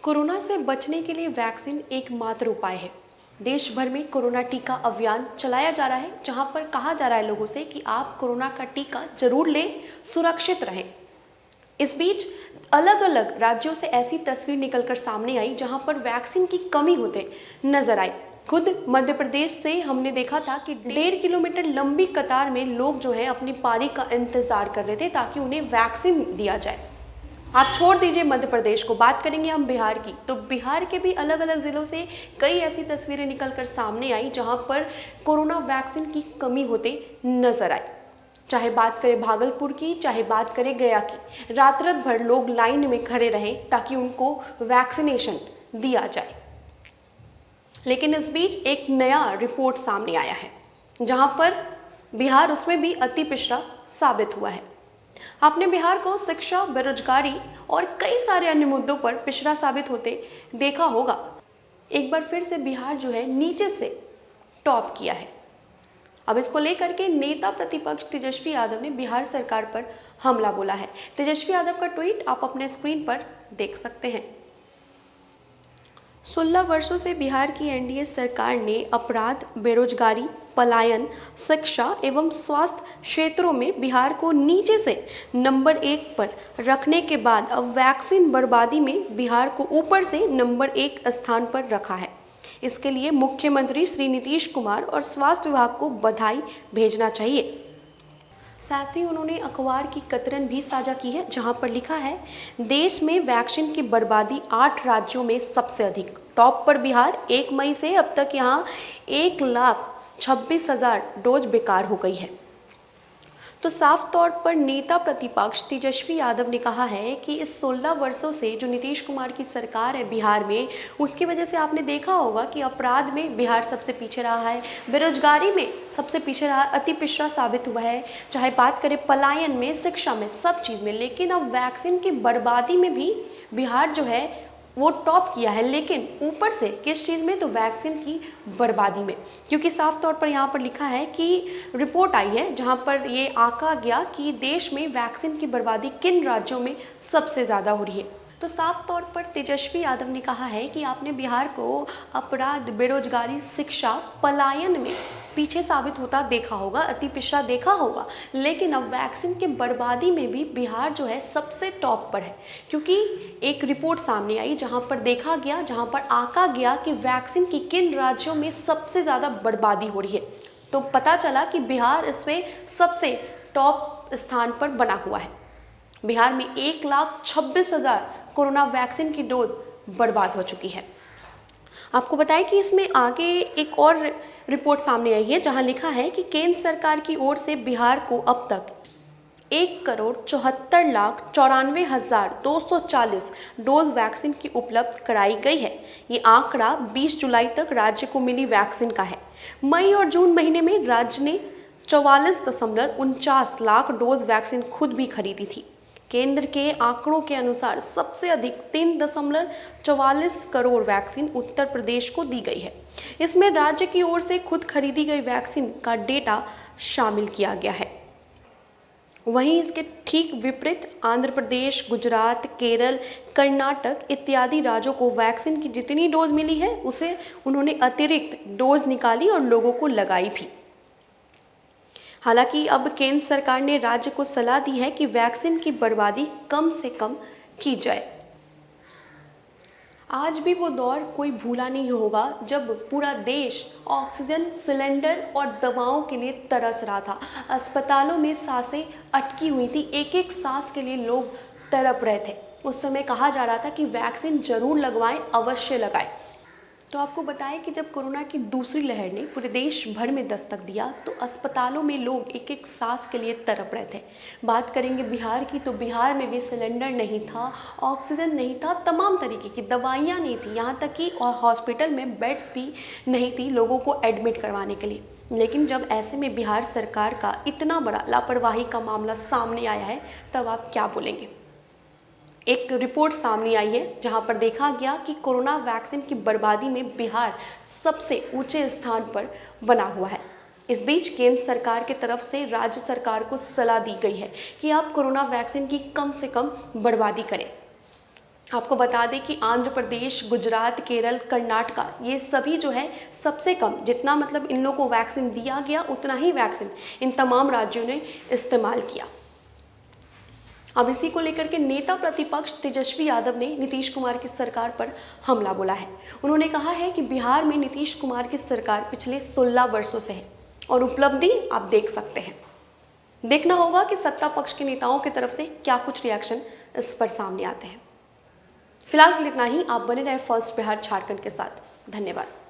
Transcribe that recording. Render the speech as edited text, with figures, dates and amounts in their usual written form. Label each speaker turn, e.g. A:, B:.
A: Corona से बचने के लिए वैक्सीन एकमात्र उपाय है। देश भर में कोरोना टीका अभियान चलाया जा रहा है, जहां पर कहा जा रहा है लोगों से कि आप कोरोना का टीका जरूर लें, सुरक्षित रहें। इस बीच अलग अलग राज्यों से ऐसी तस्वीर निकलकर सामने आई जहां पर वैक्सीन की कमी होते नजर आई। खुद मध्य प्रदेश से हमने देखा था कि 1.5 किलोमीटर लंबी कतार में लोग जो है अपनी पारी का इंतजार कर रहे थे ताकि उन्हें वैक्सीन दिया जाए। आप छोड़ दीजिए मध्य प्रदेश को, बात करेंगे हम बिहार की। तो बिहार के भी अलग अलग जिलों से कई ऐसी तस्वीरें निकलकर सामने आई जहां पर कोरोना वैक्सीन की कमी होते नजर आई। चाहे बात करें भागलपुर की, चाहे बात करें गया की, रात रात भर लोग लाइन में खड़े रहे ताकि उनको वैक्सीनेशन दिया जाए। लेकिन इस बीच एक नया रिपोर्ट सामने आया है जहां पर बिहार उसमें भी अति पिछड़ा साबित हुआ है। आपने बिहार को शिक्षा, बेरोजगारी और कई सारे अन्य मुद्दों पर पिछड़ा साबित होते देखा होगा। एक बार फिर से बिहार जो है नीचे से टॉप किया है। अब इसको लेकर के नेता प्रतिपक्ष तेजस्वी यादव ने बिहार सरकार पर हमला बोला है। तेजस्वी यादव का ट्वीट आप अपने स्क्रीन पर देख सकते हैं। 16 वर्षों से बिहार की एनडीए सरकार ने अपराध, बेरोजगारी, पलायन, शिक्षा एवं स्वास्थ्य क्षेत्रों में बिहार को नीचे से नंबर 1 पर रखने के बाद अब वैक्सीन बर्बादी में बिहार को ऊपर से नंबर 1 स्थान पर रखा है। इसके लिए मुख्यमंत्री श्री नीतीश कुमार और स्वास्थ्य विभाग को बधाई भेजना चाहिए। साथ ही उन्होंने अखबार की कतरन भी साझा की है जहां पर लिखा है, देश में वैक्सीन की बर्बादी 8 राज्यों में सबसे अधिक। टॉप पर बिहार। 1 मई से अब तक यहां 1,26,000 डोज बेकार हो गई है। तो साफ तौर पर नेता प्रतिपक्ष तेजस्वी यादव ने कहा है कि इस 16 वर्षों से जो नीतीश कुमार की सरकार है बिहार में, उसकी वजह से आपने देखा होगा कि अपराध में बिहार सबसे पीछे रहा है, बेरोजगारी में सबसे पीछे रहा, अति पिछड़ा साबित हुआ है, चाहे बात करें पलायन में, शिक्षा में, सब चीज़ में। लेकिन अब वैक्सीन की बर्बादी में भी बिहार जो है वो टॉप किया है। लेकिन ऊपर से किस चीज़ में? तो वैक्सीन की बर्बादी में। क्योंकि साफ तौर पर यहाँ पर लिखा है कि रिपोर्ट आई है जहाँ पर ये आंका गया कि देश में वैक्सीन की बर्बादी किन राज्यों में सबसे ज़्यादा हो रही है। तो साफ तौर पर तेजस्वी यादव ने कहा है कि आपने बिहार को अपराध, बेरोजगारी, शिक्षा, पलायन में पीछे साबित होता देखा होगा, अति पिछड़ा देखा होगा। लेकिन अब वैक्सीन की बर्बादी में भी बिहार जो है सबसे टॉप पर है। क्योंकि एक रिपोर्ट सामने आई जहां पर देखा गया, जहां पर आंका गया कि वैक्सीन की किन राज्यों में सबसे ज़्यादा बर्बादी हो रही है। तो पता चला कि बिहार इसमें सबसे टॉप स्थान पर बना हुआ है। बिहार में 1,26,000 कोरोना वैक्सीन की डोज बर्बाद हो चुकी है। आपको बताएं कि इसमें आगे एक और रिपोर्ट सामने आई है जहां लिखा है कि केंद्र सरकार की ओर से बिहार को अब तक 1,74,94,240 डोज वैक्सीन की उपलब्ध कराई गई है। ये आंकड़ा 20 जुलाई तक राज्य को मिली वैक्सीन का है। मई और जून महीने में राज्य ने 44.49 लाख डोज वैक्सीन खुद भी खरीदी थी। केंद्र के आंकड़ों के अनुसार सबसे अधिक 3.44 करोड़ वैक्सीन उत्तर प्रदेश को दी गई है। इसमें राज्य की ओर से खुद खरीदी गई वैक्सीन का डेटा शामिल किया गया है। वहीं इसके ठीक विपरीत आंध्र प्रदेश, गुजरात, केरल, कर्नाटक इत्यादि राज्यों को वैक्सीन की जितनी डोज मिली है उसे उन्होंने अतिरिक्त डोज निकाली और लोगों को लगाई भी। हालांकि अब केंद्र सरकार ने राज्य को सलाह दी है कि वैक्सीन की बर्बादी कम से कम की जाए। आज भी वो दौर कोई भूला नहीं होगा जब पूरा देश ऑक्सीजन सिलेंडर और दवाओं के लिए तरस रहा था। अस्पतालों में सांसें अटकी हुई थी, एक एक सांस के लिए लोग तड़प रहे थे। उस समय कहा जा रहा था कि वैक्सीन जरूर लगवाएं, अवश्य लगाएं। तो आपको बताएं कि जब कोरोना की दूसरी लहर ने पूरे देश भर में दस्तक दिया तो अस्पतालों में लोग एक एक सांस के लिए तड़प रहे थे। बात करेंगे बिहार की, तो बिहार में भी सिलेंडर नहीं था, ऑक्सीजन नहीं था, तमाम तरीके की दवाइयाँ नहीं थी, यहाँ तक कि हॉस्पिटल में बेड्स भी नहीं थी लोगों को एडमिट करवाने के लिए। लेकिन जब ऐसे में बिहार सरकार का इतना बड़ा लापरवाही का मामला सामने आया है, तब आप क्या बोलेंगे? एक रिपोर्ट सामने आई है जहां पर देखा गया कि कोरोना वैक्सीन की बर्बादी में बिहार सबसे ऊंचे स्थान पर बना हुआ है। इस बीच केंद्र सरकार की तरफ से राज्य सरकार को सलाह दी गई है कि आप कोरोना वैक्सीन की कम से कम बर्बादी करें। आपको बता दें कि आंध्र प्रदेश, गुजरात, केरल, कर्नाटका ये सभी जो है सबसे कम, जितना मतलब इन लोगों को वैक्सीन दिया गया उतना ही वैक्सीन इन तमाम राज्यों ने इस्तेमाल किया। अब इसी को लेकर के नेता प्रतिपक्ष तेजस्वी यादव ने नीतीश कुमार की सरकार पर हमला बोला है। उन्होंने कहा है कि बिहार में नीतीश कुमार की सरकार पिछले 16 वर्षों से है और उपलब्धि आप देख सकते हैं। देखना होगा कि सत्ता पक्ष के नेताओं की तरफ से क्या कुछ रिएक्शन इस पर सामने आते हैं। फिलहाल के लिए इतना ही। आप बने रहे फर्स्ट बिहार झारखंड के साथ। धन्यवाद।